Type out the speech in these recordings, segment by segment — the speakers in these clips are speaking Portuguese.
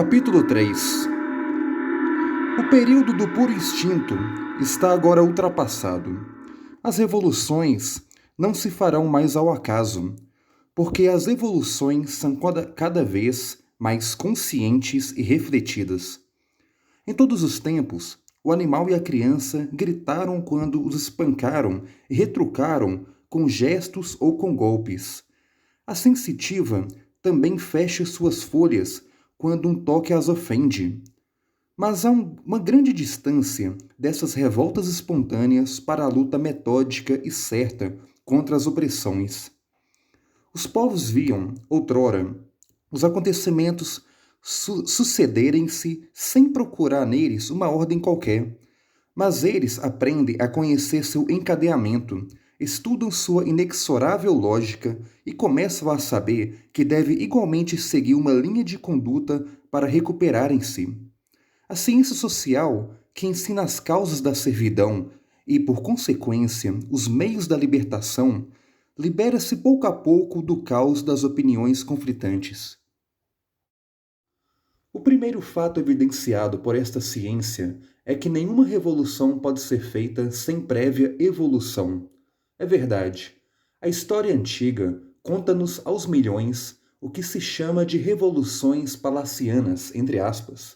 Capítulo 3. O período do puro instinto está agora ultrapassado. As revoluções não se farão mais ao acaso, porque as evoluções são cada vez mais conscientes e refletidas. Em todos os tempos, o animal e a criança gritaram quando os espancaram e retrucaram com gestos ou com golpes. A sensitiva também fecha suas folhas quando um toque as ofende. Mas há uma grande distância dessas revoltas espontâneas para a luta metódica e certa contra as opressões. Os povos viam, outrora, os acontecimentos sucederem-se sem procurar neles uma ordem qualquer, mas eles aprendem a conhecer seu encadeamento, estudam sua inexorável lógica e começam a saber que deve igualmente seguir uma linha de conduta para recuperarem-se. A ciência social, que ensina as causas da servidão e, por consequência, os meios da libertação, libera-se pouco a pouco do caos das opiniões conflitantes. O primeiro fato evidenciado por esta ciência é que nenhuma revolução pode ser feita sem prévia evolução. É verdade. A história antiga conta-nos aos milhões o que se chama de revoluções palacianas, entre aspas.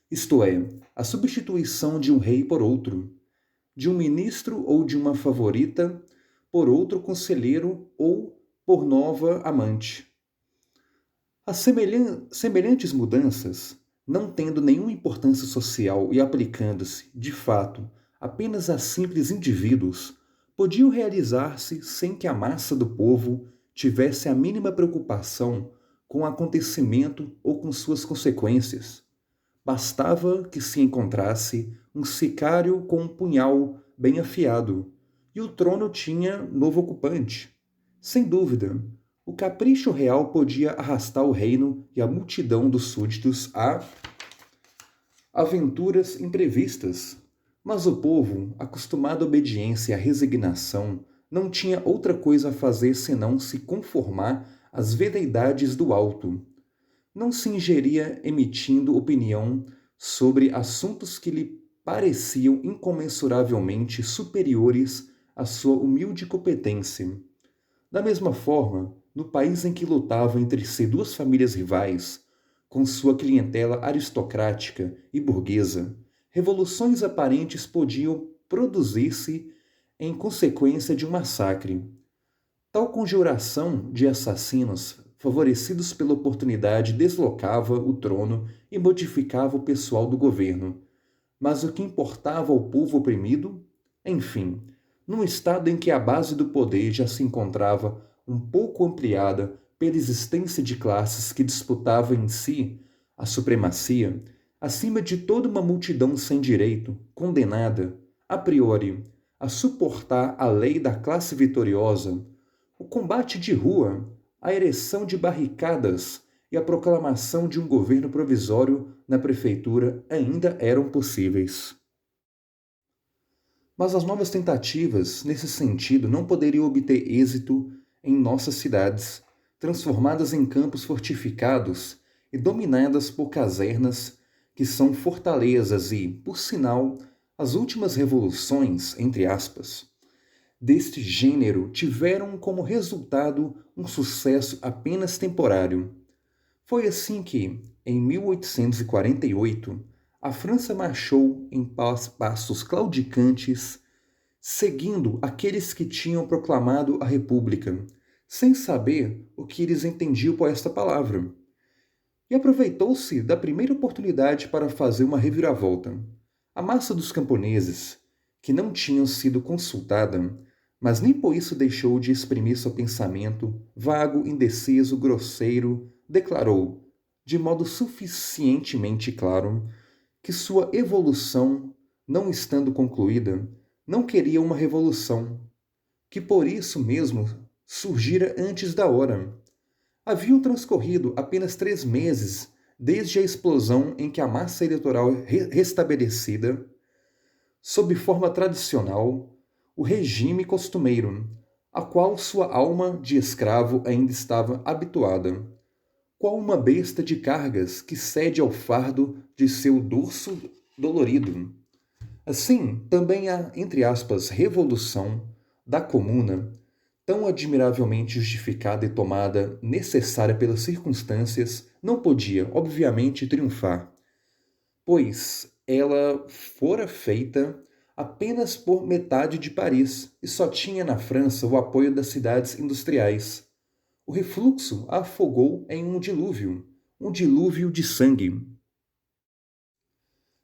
Isto é, a substituição de um rei por outro, de um ministro ou de uma favorita por outro conselheiro ou por nova amante. As semelhantes mudanças, não tendo nenhuma importância social e aplicando-se, de fato, apenas a simples indivíduos, podiam realizar-se sem que a massa do povo tivesse a mínima preocupação com o acontecimento ou com suas consequências. Bastava que se encontrasse um sicário com um punhal bem afiado, e o trono tinha novo ocupante. Sem dúvida, o capricho real podia arrastar o reino e a multidão dos súditos a aventuras imprevistas, mas o povo, acostumado à obediência e à resignação, não tinha outra coisa a fazer senão se conformar às veleidades do alto. Não se ingeria emitindo opinião sobre assuntos que lhe pareciam incomensuravelmente superiores à sua humilde competência. Da mesma forma, no país em que lutavam entre si duas famílias rivais, com sua clientela aristocrática e burguesa, revoluções aparentes podiam produzir-se em consequência de um massacre. Tal conjuração de assassinos, favorecidos pela oportunidade, deslocava o trono e modificava o pessoal do governo. Mas o que importava ao povo oprimido? Enfim, num estado em que a base do poder já se encontrava um pouco ampliada pela existência de classes que disputavam em si a supremacia, acima de toda uma multidão sem direito, condenada, a priori, a suportar a lei da classe vitoriosa, o combate de rua, a ereção de barricadas e a proclamação de um governo provisório na prefeitura ainda eram possíveis. Mas as novas tentativas, nesse sentido, não poderiam obter êxito em nossas cidades, transformadas em campos fortificados e dominadas por casernas que são fortalezas e, por sinal, as últimas revoluções, entre aspas, deste gênero tiveram como resultado um sucesso apenas temporário. Foi assim que, em 1848, a França marchou em passos claudicantes, seguindo aqueles que tinham proclamado a República, sem saber o que eles entendiam por esta palavra. E aproveitou-se da primeira oportunidade para fazer uma reviravolta. A massa dos camponeses, que não tinham sido consultada, mas nem por isso deixou de exprimir seu pensamento, vago, indeciso, grosseiro, declarou, de modo suficientemente claro, que sua evolução, não estando concluída, não queria uma revolução, que por isso mesmo surgira antes da hora. Haviam transcorrido apenas 3 meses desde a explosão em que a massa eleitoral restabelecida, sob forma tradicional, o regime costumeiro, a qual sua alma de escravo ainda estava habituada. qual uma besta de cargas que cede ao fardo de seu dorso dolorido. Assim, também a, entre aspas, revolução da comuna, tão admiravelmente justificada e tomada necessária pelas circunstâncias, não podia, obviamente, triunfar, pois ela fora feita apenas por metade de Paris e só tinha na França o apoio das cidades industriais. O refluxo a afogou em um dilúvio de sangue.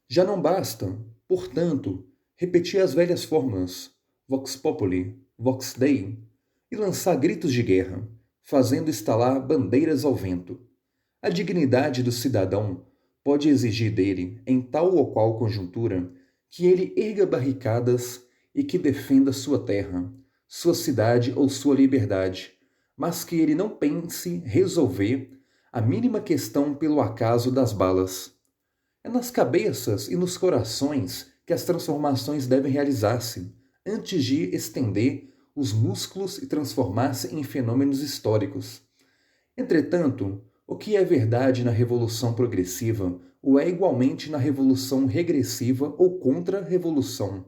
Já não basta, portanto, repetir as velhas fórmulas, vox populi, vox dei, e lançar gritos de guerra, fazendo estalar bandeiras ao vento. A dignidade do cidadão pode exigir dele, em tal ou qual conjuntura, que ele erga barricadas e que defenda sua terra, sua cidade ou sua liberdade, mas que ele não pense resolver a mínima questão pelo acaso das balas. É nas cabeças e nos corações que as transformações devem realizar-se, antes de estender os músculos e transformar-se em fenômenos históricos. Entretanto, o que é verdade na revolução progressiva o é igualmente na revolução regressiva ou contra-revolução.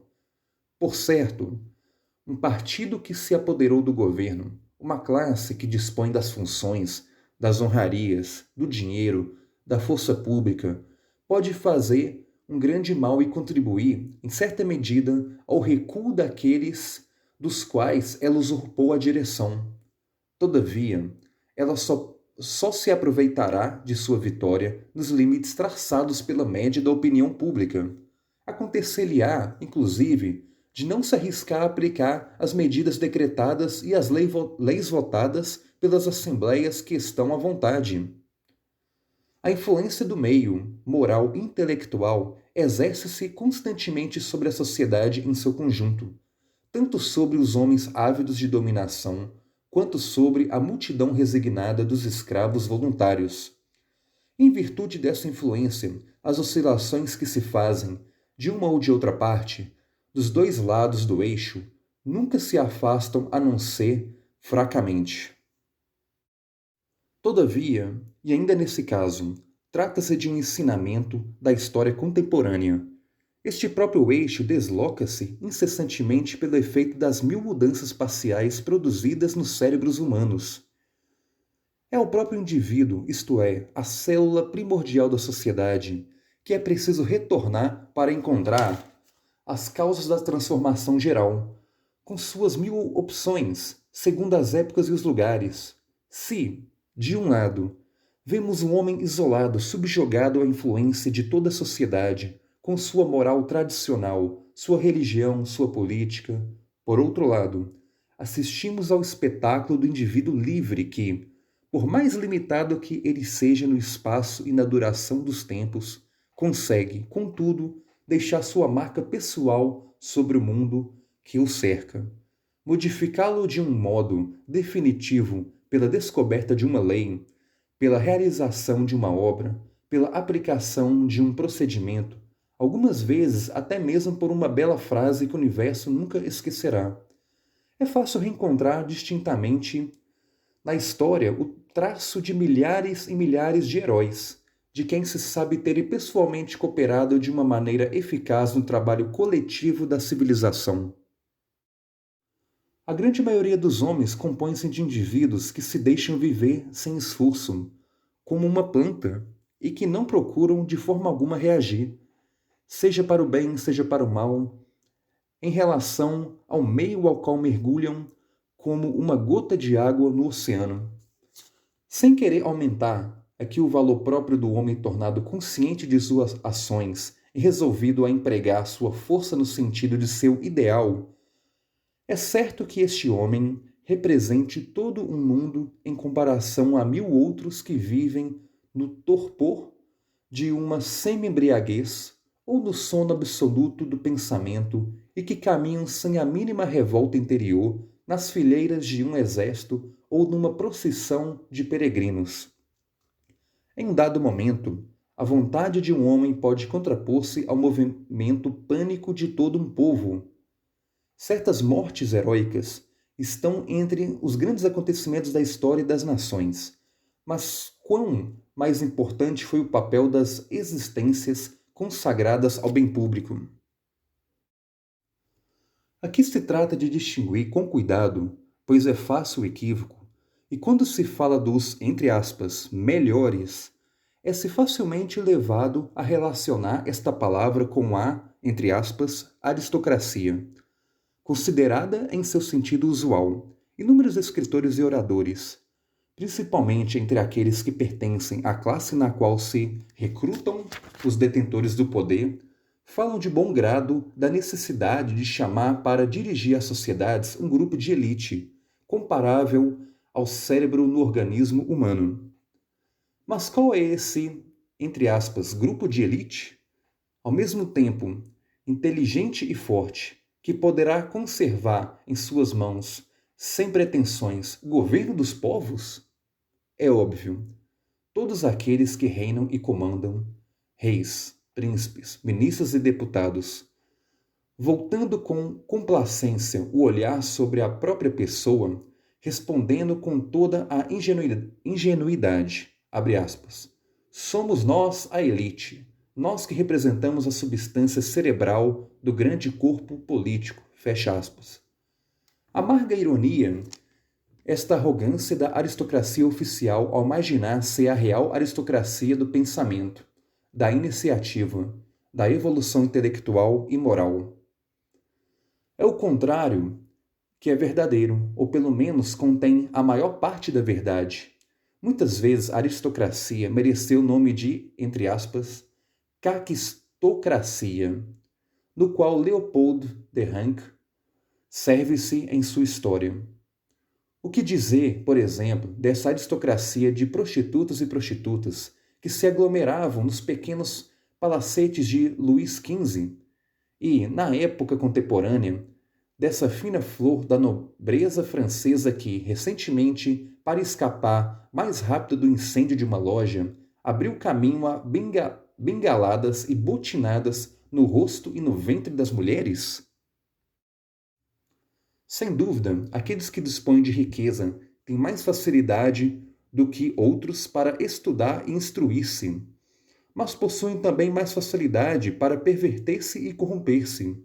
Por certo, um partido que se apoderou do governo, uma classe que dispõe das funções, das honrarias, do dinheiro, da força pública, pode fazer um grande mal e contribuir, em certa medida, ao recuo daqueles dos quais ela usurpou a direção. Todavia, ela só se aproveitará de sua vitória nos limites traçados pela média da opinião pública. Acontecer-lhe-á, inclusive, de não se arriscar a aplicar as medidas decretadas e as leis votadas pelas assembleias que estão à vontade. A influência do meio, moral e intelectual exerce-se constantemente sobre a sociedade em seu conjunto, tanto sobre os homens ávidos de dominação, quanto sobre a multidão resignada dos escravos voluntários. Em virtude dessa influência, as oscilações que se fazem, de uma ou de outra parte, dos dois lados do eixo, nunca se afastam a não ser fracamente. Todavia, e ainda nesse caso, trata-se de um ensinamento da história contemporânea. Este próprio eixo desloca-se incessantemente pelo efeito das mil mudanças parciais produzidas nos cérebros humanos. É o próprio indivíduo, isto é, a célula primordial da sociedade, que é preciso retornar para encontrar as causas da transformação geral, com suas mil opções, segundo as épocas e os lugares. Se, de um lado, vemos um homem isolado, subjugado à influência de toda a sociedade, com sua moral tradicional, sua religião, sua política. Por outro lado, assistimos ao espetáculo do indivíduo livre que, por mais limitado que ele seja no espaço e na duração dos tempos, consegue, contudo, deixar sua marca pessoal sobre o mundo que o cerca. Modificá-lo de um modo definitivo pela descoberta de uma lei, pela realização de uma obra, pela aplicação de um procedimento, algumas vezes até mesmo por uma bela frase que o universo nunca esquecerá. É fácil reencontrar distintamente na história o traço de milhares e milhares de heróis, de quem se sabe terem pessoalmente cooperado de uma maneira eficaz no trabalho coletivo da civilização. A grande maioria dos homens compõe-se de indivíduos que se deixam viver sem esforço, como uma planta, e que não procuram de forma alguma reagir, seja para o bem, seja para o mal, em relação ao meio ao qual mergulham como uma gota de água no oceano. Sem querer aumentar aqui o valor próprio do homem tornado consciente de suas ações e resolvido a empregar sua força no sentido de seu ideal, é certo que este homem represente todo um mundo em comparação a mil outros que vivem no torpor de uma semi-embriaguez ou no sono absoluto do pensamento e que caminham sem a mínima revolta interior nas fileiras de um exército ou numa procissão de peregrinos. Em um dado momento, a vontade de um homem pode contrapor-se ao movimento pânico de todo um povo. Certas mortes heróicas estão entre os grandes acontecimentos da história das nações, mas quão mais importante foi o papel das existências consagradas ao bem público. Aqui se trata de distinguir com cuidado, pois é fácil o equívoco, e quando se fala dos, entre aspas, melhores, é-se facilmente levado a relacionar esta palavra com a, entre aspas, aristocracia, considerada em seu sentido usual. Inúmeros escritores e oradores, principalmente entre aqueles que pertencem à classe na qual se recrutam os detentores do poder, falam de bom grado da necessidade de chamar para dirigir as sociedades um grupo de elite, comparável ao cérebro no organismo humano. Mas qual é esse, entre aspas, grupo de elite? Ao mesmo tempo, inteligente e forte, que poderá conservar em suas mãos, sem pretensões, o governo dos povos? É óbvio, todos aqueles que reinam e comandam, reis, príncipes, ministros e deputados, voltando com complacência o olhar sobre a própria pessoa, respondendo com toda a ingenuidade, abre aspas, somos nós a elite, nós que representamos a substância cerebral do grande corpo político, fecha aspas. Amarga ironia esta arrogância da aristocracia oficial ao imaginar ser a real aristocracia do pensamento, da iniciativa, da evolução intelectual e moral. É o contrário que é verdadeiro, ou pelo menos contém a maior parte da verdade. Muitas vezes a aristocracia mereceu o nome de, entre aspas, caquistocracia, no qual Leopold de Ranke serve-se em sua história. O que dizer, por exemplo, dessa aristocracia de prostitutos e prostitutas que se aglomeravam nos pequenos palacetes de Luís XV e, na época contemporânea, dessa fina flor da nobreza francesa que, recentemente, para escapar mais rápido do incêndio de uma loja, abriu caminho a bengaladas e botinadas no rosto e no ventre das mulheres? Sem dúvida, aqueles que dispõem de riqueza têm mais facilidade do que outros para estudar e instruir-se, mas possuem também mais facilidade para perverter-se e corromper-se.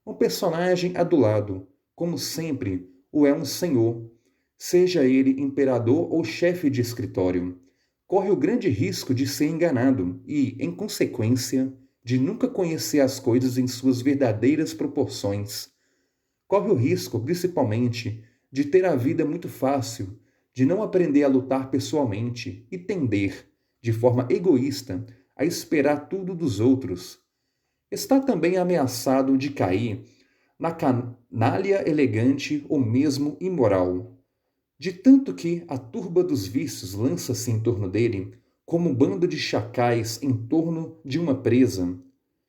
Um personagem adulado, como sempre, o é um senhor, seja ele imperador ou chefe de escritório, corre o grande risco de ser enganado e, em consequência, de nunca conhecer as coisas em suas verdadeiras proporções. Corre o risco, principalmente, de ter a vida muito fácil, de não aprender a lutar pessoalmente e tender, de forma egoísta, a esperar tudo dos outros. Está também ameaçado de cair na canalha elegante ou mesmo imoral, de tanto que a turba dos vícios lança-se em torno dele como um bando de chacais em torno de uma presa.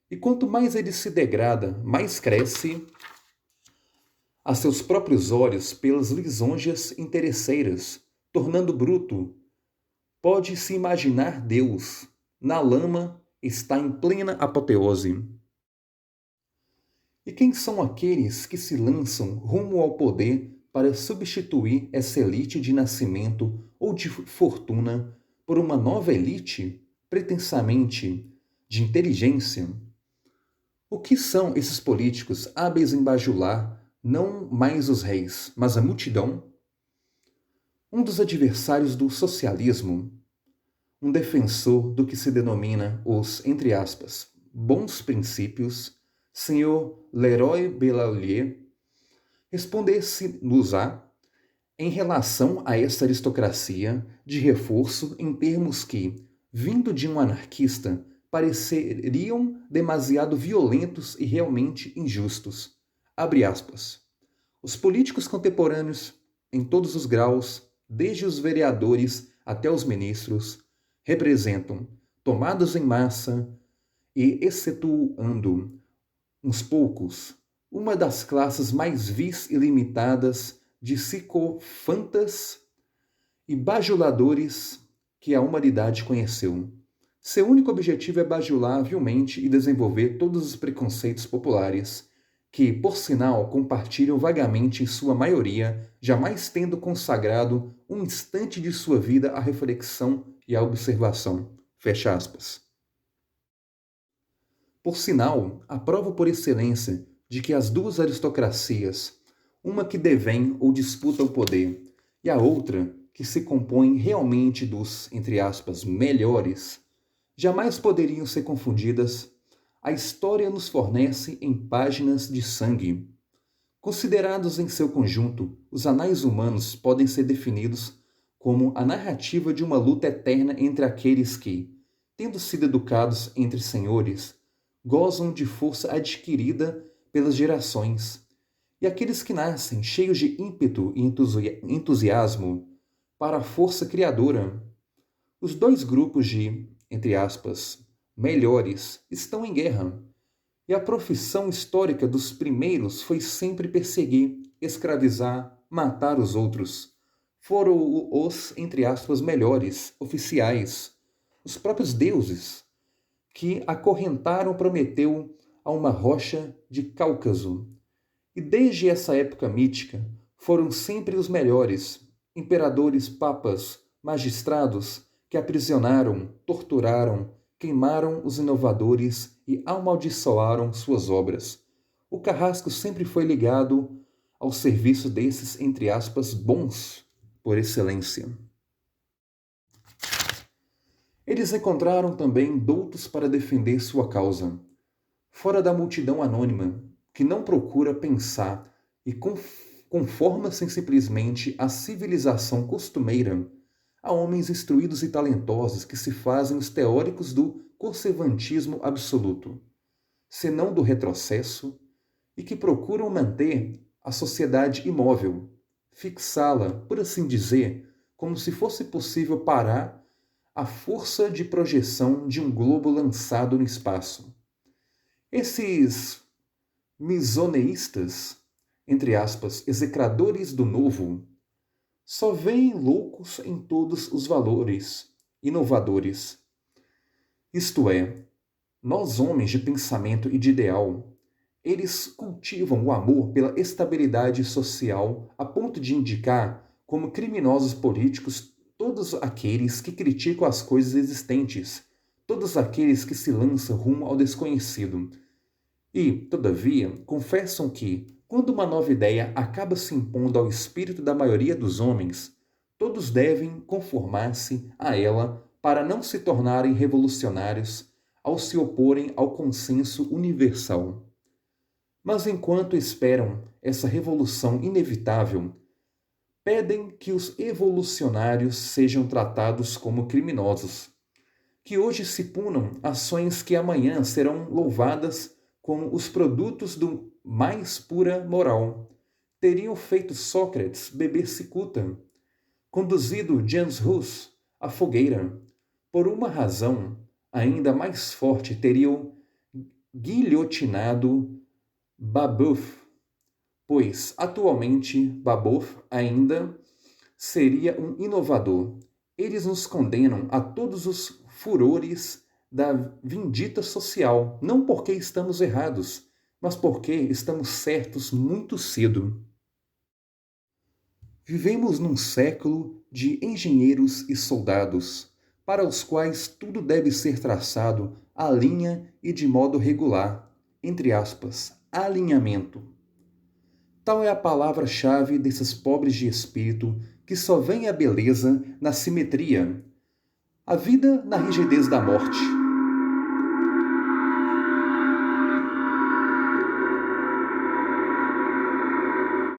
E quanto mais ele se degrada, mais cresce a seus próprios olhos pelas lisonjas interesseiras, tornando bruto. Pode-se imaginar Deus, na lama, está em plena apoteose. E quem são aqueles que se lançam rumo ao poder para substituir essa elite de nascimento ou de fortuna por uma nova elite, pretensamente de inteligência? O que são esses políticos hábeis em bajular não mais os reis, mas a multidão? Um dos adversários do socialismo, um defensor do que se denomina os, entre aspas, bons princípios, Sr. Leroy Bellalier, responder-se-nos-á em relação a essa aristocracia de reforço em termos que, vindo de um anarquista, pareceriam demasiado violentos e realmente injustos. Abre aspas. Os políticos contemporâneos, em todos os graus, desde os vereadores até os ministros, representam, tomados em massa e excetuando uns poucos, uma das classes mais vis e limitadas de psicofantas e bajuladores que a humanidade conheceu. Seu único objetivo é bajular vilmente e desenvolver todos os preconceitos populares, que, por sinal, compartilham vagamente em sua maioria, jamais tendo consagrado um instante de sua vida à reflexão e à observação. Fecha aspas. Por sinal, a prova por excelência de que as duas aristocracias, uma que devém ou disputa o poder, e a outra que se compõe realmente dos, entre aspas, melhores, jamais poderiam ser confundidas, a história nos fornece em páginas de sangue. Considerados em seu conjunto, os anais humanos podem ser definidos como a narrativa de uma luta eterna entre aqueles que, tendo sido educados entre senhores, gozam de força adquirida pelas gerações, e aqueles que nascem cheios de ímpeto e entusiasmo para a força criadora. Os dois grupos de, entre aspas, melhores estão em guerra, e a profissão histórica dos primeiros foi sempre perseguir, escravizar, matar os outros. Foram os, entre aspas, melhores, oficiais, os próprios deuses, que acorrentaram Prometeu a uma rocha de Cáucaso. E desde essa época mítica, foram sempre os melhores, imperadores, papas, magistrados, que aprisionaram, torturaram, queimaram os inovadores e amaldiçoaram suas obras. O carrasco sempre foi ligado ao serviço desses, entre aspas, bons por excelência. Eles encontraram também doutos para defender sua causa, fora da multidão anônima, que não procura pensar e conforma-se simplesmente à civilização costumeira, a homens instruídos e talentosos que se fazem os teóricos do conservantismo absoluto, senão do retrocesso, e que procuram manter a sociedade imóvel, fixá-la, por assim dizer, como se fosse possível parar a força de projeção de um globo lançado no espaço. Esses misoneístas, entre aspas, execradores do novo, só veem loucos em todos os valores inovadores. Isto é, nós homens de pensamento e de ideal, eles cultivam o amor pela estabilidade social a ponto de indicar como criminosos políticos todos aqueles que criticam as coisas existentes, todos aqueles que se lançam rumo ao desconhecido. E, todavia, confessam que, quando uma nova ideia acaba se impondo ao espírito da maioria dos homens, todos devem conformar-se a ela para não se tornarem revolucionários ao se oporem ao consenso universal. Mas enquanto esperam essa revolução inevitável, pedem que os evolucionários sejam tratados como criminosos, que hoje se punam ações que amanhã serão louvadas como os produtos do mais pura moral. Teriam feito Sócrates beber cicuta, conduzido James Hus à fogueira. Por uma razão ainda mais forte, teriam guilhotinado Babeuf, pois atualmente Babeuf ainda seria um inovador. Eles nos condenam a todos os furores da vindita social, não porque estamos errados, mas porque estamos certos muito cedo. Vivemos num século de engenheiros e soldados, para os quais tudo deve ser traçado à linha e de modo regular, entre aspas, alinhamento. Tal é a palavra-chave desses pobres de espírito que só veem a beleza na simetria, a vida na rigidez da morte,